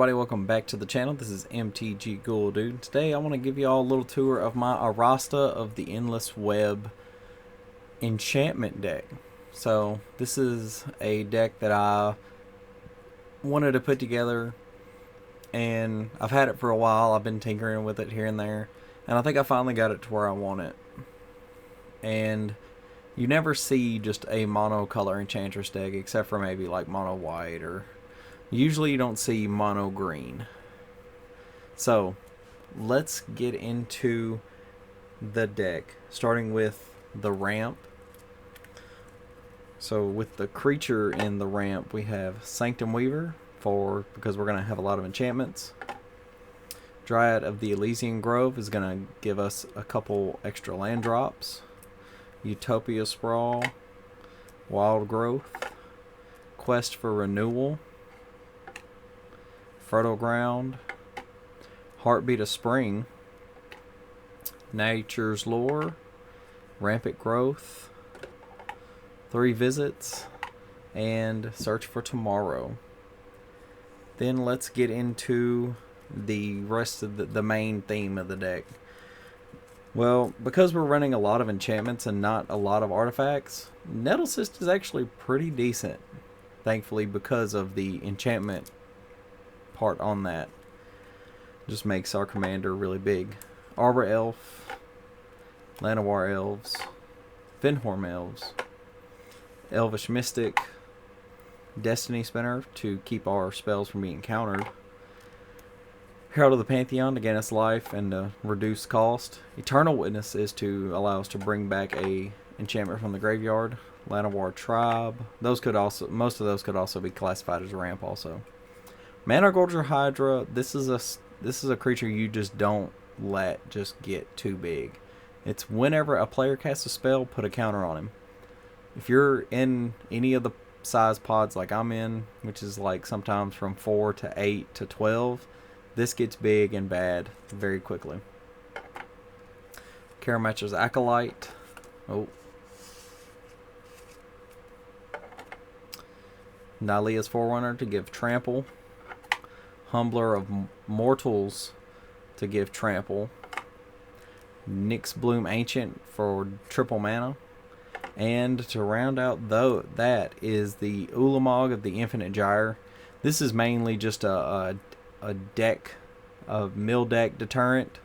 everybody, welcome back to the channel. This is MTG Ghoul Dude. Today I want to give you all a little tour of my Arasta of the Endless Web enchantment deck. So this is a deck that I wanted to put together, and I've had it for a while. I've been tinkering with it here and there, and I think I finally got it to where I want it. And you never see just a mono color Enchantress deck except for maybe like mono white, or usually you don't see mono green. So let's get into the deck, starting with the ramp. So with the creature in the ramp, we have Sanctum Weaver, because we're going to have a lot of enchantments. Dryad of the Elysian Grove is going to give us a couple extra land drops. Utopia Sprawl, Wild Growth, Quest for Renewal, Fertile Ground, Heartbeat of Spring, Nature's Lore, Rampant Growth, 3 Visits, and Search for Tomorrow. Then let's get into the rest of the main theme of the deck. Well, because we're running a lot of enchantments and not a lot of artifacts, Nettlecyst is actually pretty decent, thankfully, because of the enchantment part on that. Just makes our commander really big. Arbor Elf, Llanowar Elves, Fenhorn Elves, Elvish Mystic, Destiny Spinner to keep our spells from being countered, Herald of the Pantheon to gain us life and to reduce cost. Eternal Witness is to allow us to bring back a enchantment from the graveyard. Llanowar Tribe. Most of those could also be classified as a ramp also. Manargorger Hydra. This is a creature you just don't let just get too big. It's whenever a player casts a spell, put a counter on him. If you're in any of the size pods like I'm in, which is like sometimes from 4 to 8 to 12, this gets big and bad very quickly. Karamatcher's Acolyte. Nylea's Forerunner to give trample. Humbler of Mortals to give trample. Nyx Bloom Ancient for triple mana. And to round out that is the Ulamog of the Infinite Gyre. This is mainly just a deck, a mill deck deterrent.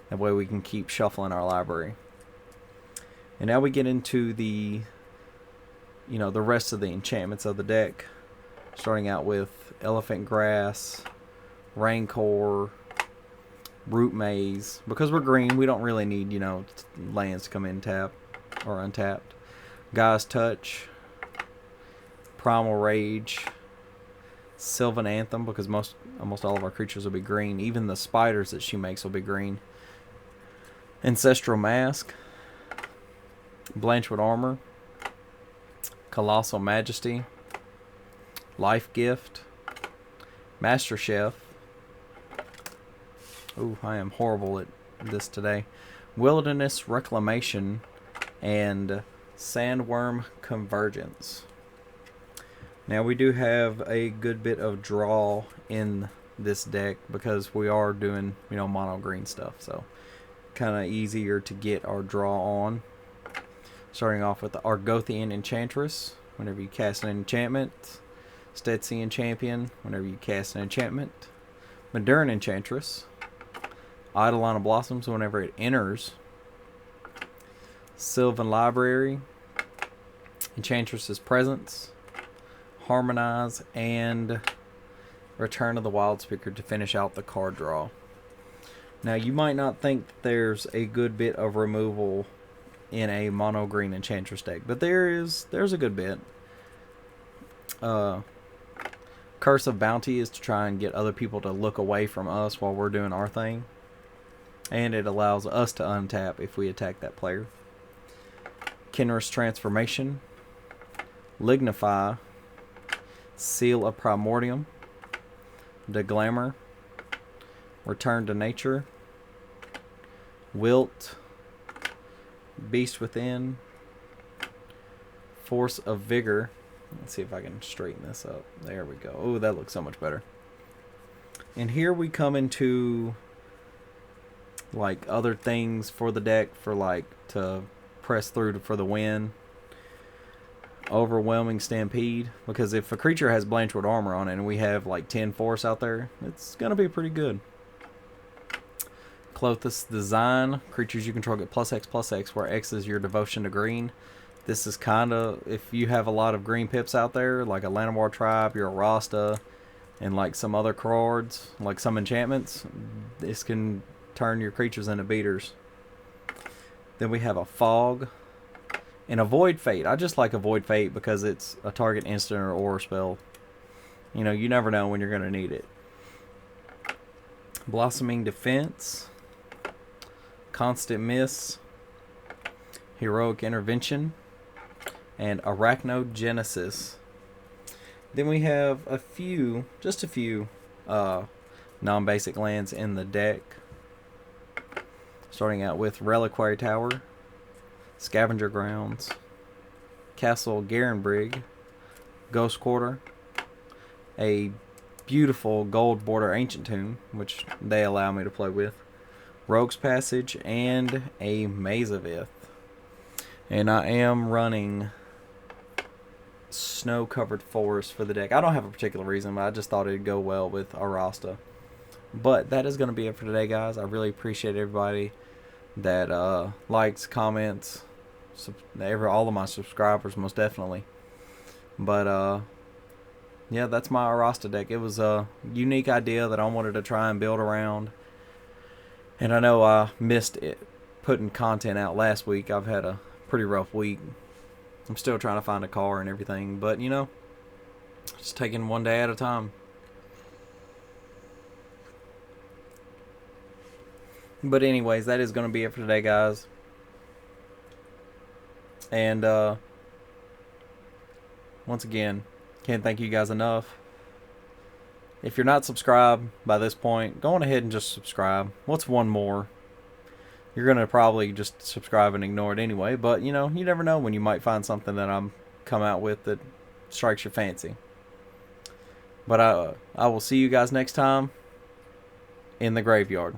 That way we can keep shuffling our library. And now we get into the rest of the enchantments of the deck. Starting out with Elephant Grass, Rancor, Root Maze. Because we're green, we don't really need, lands to come in tap or untapped. Gaia's Touch, Primal Rage, Sylvan Anthem, because almost all of our creatures will be green. Even the spiders that she makes will be green. Ancestral Mask, Blanchwood Armor, Colossal Majesty, Life Gift, Master Chef. Ooh, I am horrible at this today. Wilderness Reclamation and Sandworm Convergence. Now we do have a good bit of draw in this deck because we are doing, mono green stuff. So kind of easier to get our draw on. Starting off with the Argothian Enchantress. Whenever you cast an enchantment. Stethian Champion. Whenever you cast an enchantment. Maduran Enchantress. Eidolon of Blossoms whenever it enters. Sylvan Library. Enchantress's Presence. Harmonize, and Return of the Wild Speaker to finish out the card draw. Now you might not think that there's a good bit of removal in a mono green Enchantress deck, but there's a good bit. Curse of Bounty is to try and get other people to look away from us while we're doing our thing, and it allows us to untap if we attack that player. Kinra's Transformation, Lignify, Seal of Primordium, Deglamour, Return to Nature, Wilt, Beast Within, Force of Vigor. Let's see if I can straighten this up. There we go. Oh, that looks so much better. And here we come into like other things for the deck for like to press through for the win. Overwhelming Stampede, because if a creature has Blanchwood armor on it and we have like 10 force out there, it's gonna be pretty good. Clothis Design, creatures you control get +X/+X, where X is your devotion to green. This is kind of, if you have a lot of green pips out there, like a Llanowar Tribe, your Arasta, and like some other cards, like some enchantments, this can turn your creatures into beaters. Then we have a Fog and a Void Fate. I just like a Void Fate because it's a target instant or aura spell. You know, you never know when you're going to need it. Blossoming Defense, Constant Miss, Heroic Intervention, and Arachnogenesis. Then we have a few, just a few non-basic lands in the deck. Starting out with Reliquary Tower, Scavenger Grounds, Castle Garenbrig, Ghost Quarter, a beautiful gold border Ancient Tomb, which they allow me to play with, Rogue's Passage, and a Maze of Ith. And I am running Snow-Covered Forest for the deck. I don't have a particular reason, but I just thought it'd go well with Arasta. But that is going to be it for today, guys. I really appreciate everybody that likes, comments, all of my subscribers, most definitely. But yeah, that's my Arasta deck. It was a unique idea that I wanted to try and build around, and I know I missed it putting content out last week. I've had a pretty rough week. I'm still trying to find a car and everything, but you know, just taking one day at a time. But anyways, that is going to be it for today, guys. And once again, can't thank you guys enough. If you're not subscribed by this point, go on ahead and just subscribe. What's one more? You're going to probably just subscribe and ignore it anyway. But, you know, you never know when you might find something that I'm come out with that strikes your fancy. But I will see you guys next time in the graveyard.